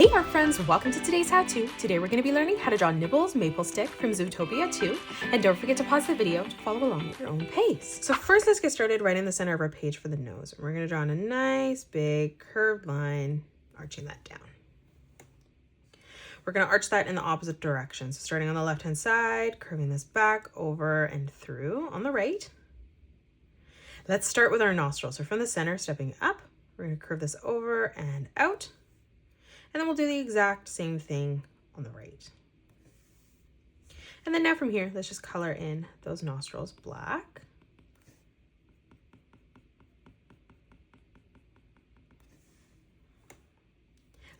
Hey art friends, welcome to today's how-to. Today we're going to be learning how to draw Nibbles Maplestick from Zootopia 2, and don't forget to pause the video to follow along at your own pace. So first let's get started right in the center of our page for the nose. We're going to draw in a nice big curved line, arching that down. We're going to arch that in the opposite direction. So starting on the left hand side, curving this back, over, and through on the right. Let's start with our nostrils. So from the center, stepping up, we're going to curve this over and out. And then we'll do the exact same thing on the right. And then now from here, let's just color in those nostrils black.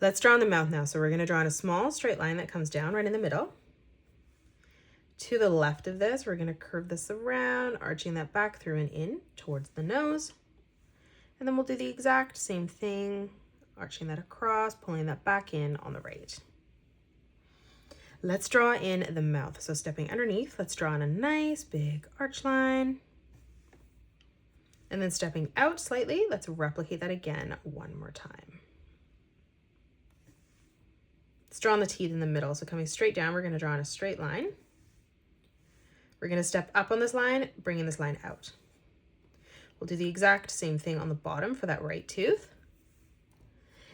Let's draw in the mouth now. So we're going to draw in a small straight line that comes down right in the middle. To the left of this, we're going to curve this around, arching that back through and in towards the nose. And then we'll do the exact same thing, arching that across, pulling that back in on the right. Let's draw in the mouth. So stepping underneath, let's draw in a nice big arch line. And then stepping out slightly, let's replicate that again one more time. Let's draw in the teeth in the middle. So coming straight down, we're going to draw in a straight line. We're going to step up on this line, bringing this line out. We'll do the exact same thing on the bottom for that right tooth.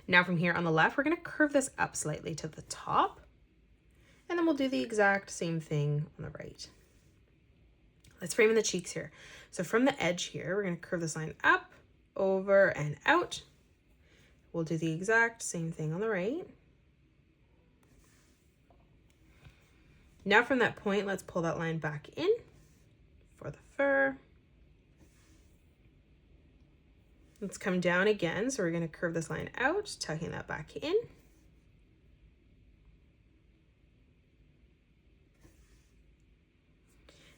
Now from here on the left, we're going to curve this up slightly to the top, and then we'll do the exact same thing on the right. Let's frame in the cheeks here. So from the edge here, we're going to curve this line up, over, and out. We'll do the exact same thing on the right. Now from that point, let's pull that line back in for the fur. Let's come down again. So we're going to curve this line out, tucking that back in.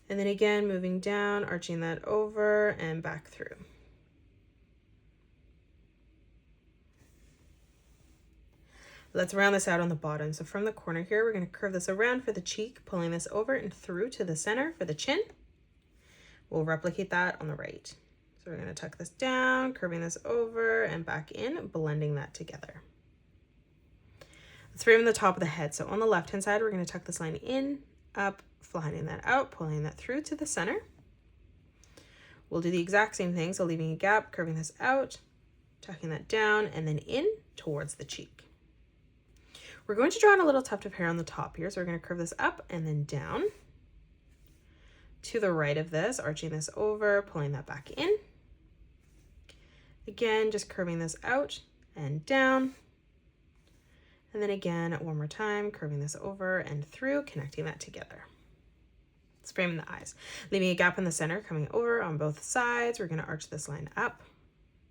And then again, moving down, arching that over and back through. Let's round this out on the bottom. So from the corner here, we're going to curve this around for the cheek, pulling this over and through to the center for the chin. We'll replicate that on the right. So we're going to tuck this down, curving this over and back in, blending that together. Let's frame the top of the head. So on the left-hand side, we're going to tuck this line in, up, flattening that out, pulling that through to the center. We'll do the exact same thing. So leaving a gap, curving this out, tucking that down, and then in towards the cheek. We're going to draw in a little tuft of hair on the top here. So we're going to curve this up and then down. To the right of this, arching this over, pulling that back in. Again, just curving this out and down. And then again, one more time, curving this over and through, connecting that together. Let's frame the eyes. Leaving a gap in the center, coming over on both sides. We're going to arch this line up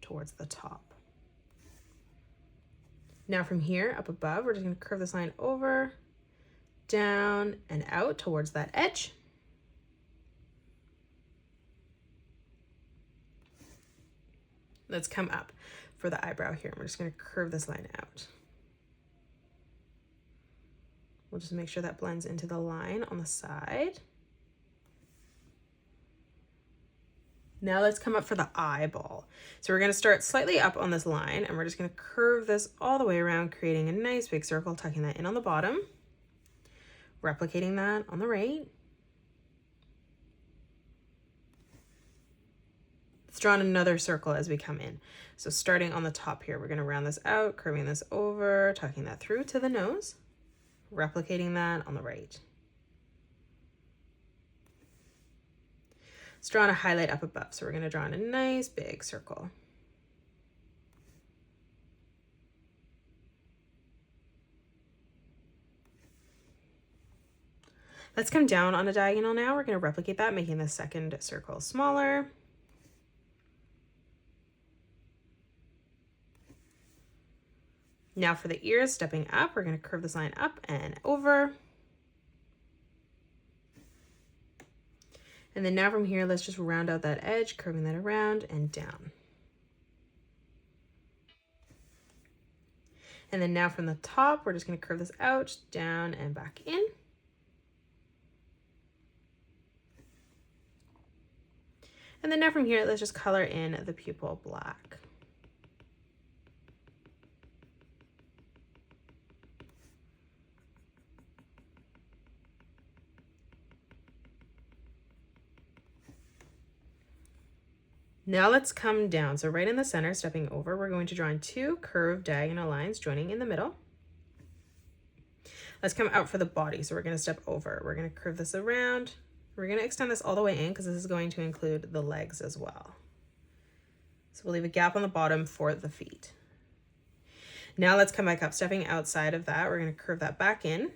towards the top. Now from here, up above, we're just going to curve this line over, down, and out towards that edge. Let's come up for the eyebrow here. We're just going to curve this line out. We'll just make sure that blends into the line on the side. Now let's come up for the eyeball. So we're going to start slightly up on this line, and we're just going to curve this all the way around, creating a nice big circle, tucking that in on the bottom, replicating that on the right. Let's draw in another circle as we come in. So starting on the top here, we're going to round this out, curving this over, tucking that through to the nose, replicating that on the right. Let's draw in a highlight up above. So we're going to draw in a nice big circle. Let's come down on a diagonal now. We're going to replicate that, making the second circle smaller. Now for the ears, stepping up, we're going to curve this line up and over. And then now from here, let's just round out that edge, curving that around and down. And then now from the top, we're just going to curve this out, down, and back in. And then now from here, let's just color in the pupil black. Now let's come down. So right in the center, stepping over, we're going to draw in 2 curved diagonal lines joining in the middle. Let's come out for the body. So we're going to step over. We're going to curve this around. We're going to extend this all the way in because this is going to include the legs as well. So we'll leave a gap on the bottom for the feet. Now let's come back up, stepping outside of that. We're going to curve that back in.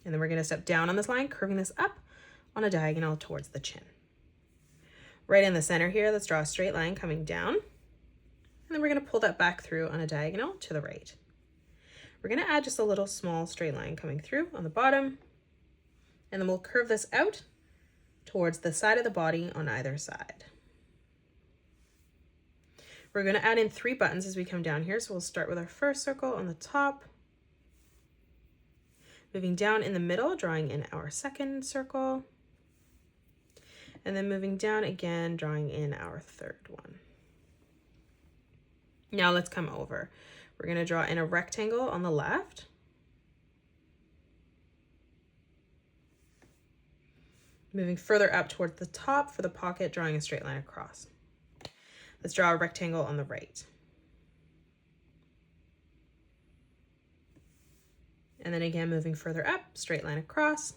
And then we're going to step down on this line, curving this up on a diagonal towards the chin. Right in the center here, let's draw a straight line coming down. And then we're going to pull that back through on a diagonal to the right. We're going to add just a little small straight line coming through on the bottom. And then we'll curve this out towards the side of the body on either side. We're going to add in 3 buttons as we come down here. So we'll start with our first circle on the top. Moving down in the middle, drawing in our second circle. And then moving down again, drawing in our third one. Now let's come over. We're going to draw in a rectangle on the left. Moving further up towards the top for the pocket, drawing a straight line across. Let's draw a rectangle on the right. And then again, moving further up, straight line across.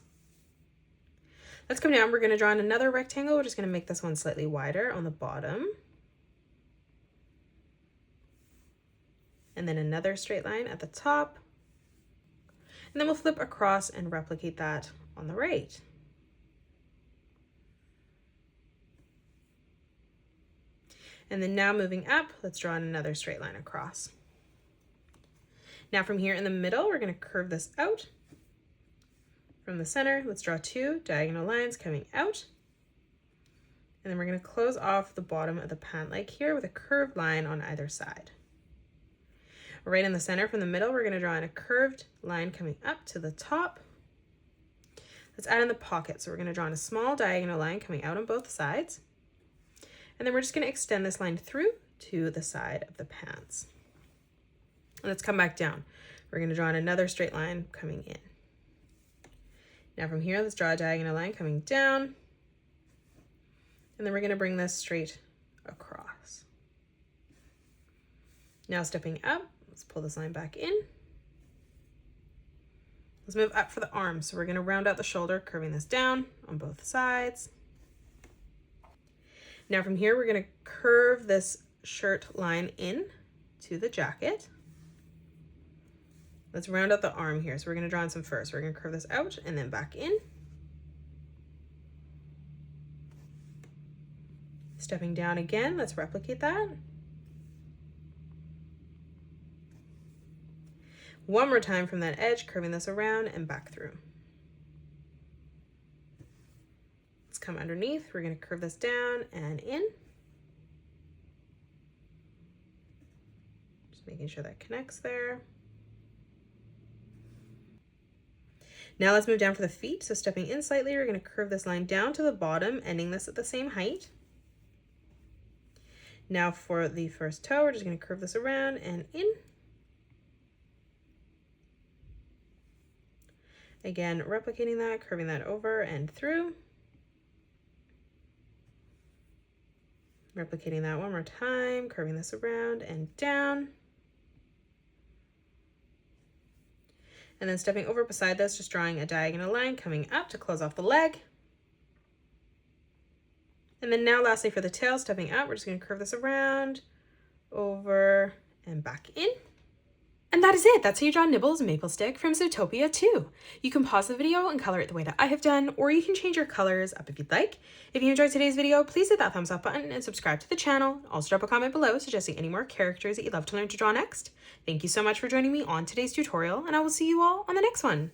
Let's come down. We're going to draw in another rectangle. We're just going to make this one slightly wider on the bottom. And then another straight line at the top. And then we'll flip across and replicate that on the right. And then now moving up, let's draw in another straight line across. Now from here in the middle, we're going to curve this out. From the center, let's draw 2 diagonal lines coming out. And then we're going to close off the bottom of the pant leg here with a curved line on either side. Right in the center from the middle, we're going to draw in a curved line coming up to the top. Let's add in the pocket. So we're going to draw in a small diagonal line coming out on both sides. And then we're just going to extend this line through to the side of the pants. And let's come back down. We're going to draw in another straight line coming in. Now from here, let's draw a diagonal line coming down. And then we're going to bring this straight across. Now stepping up, let's pull this line back in. Let's move up for the arms. So we're going to round out the shoulder, curving this down on both sides. Now from here, we're going to curve this shirt line in to the jacket. Let's round out the arm here. So we're going to draw in some first. We're going to curve this out and then back in. Stepping down again, let's replicate that. One more time from that edge, curving this around and back through. Let's come underneath. We're going to curve this down and in. Just making sure that connects there. Now let's move down for the feet. So stepping in slightly, we're going to curve this line down to the bottom, ending this at the same height. Now for the first toe, we're just going to curve this around and in. Again, replicating that, curving that over and through. Replicating that one more time, curving this around and down. And then stepping over beside this, just drawing a diagonal line coming up to close off the leg. And then now lastly for the tail, stepping up, we're just going to curve this around, over, and back in. And that is it. That's how you draw Nibbles Maplestick from Zootopia 2. You can pause the video and color it the way that I have done, or you can change your colors up if you'd like. If you enjoyed today's video, please hit that thumbs up button and subscribe to the channel. Also drop a comment below suggesting any more characters that you'd love to learn to draw next. Thank you so much for joining me on today's tutorial, and I will see you all on the next one.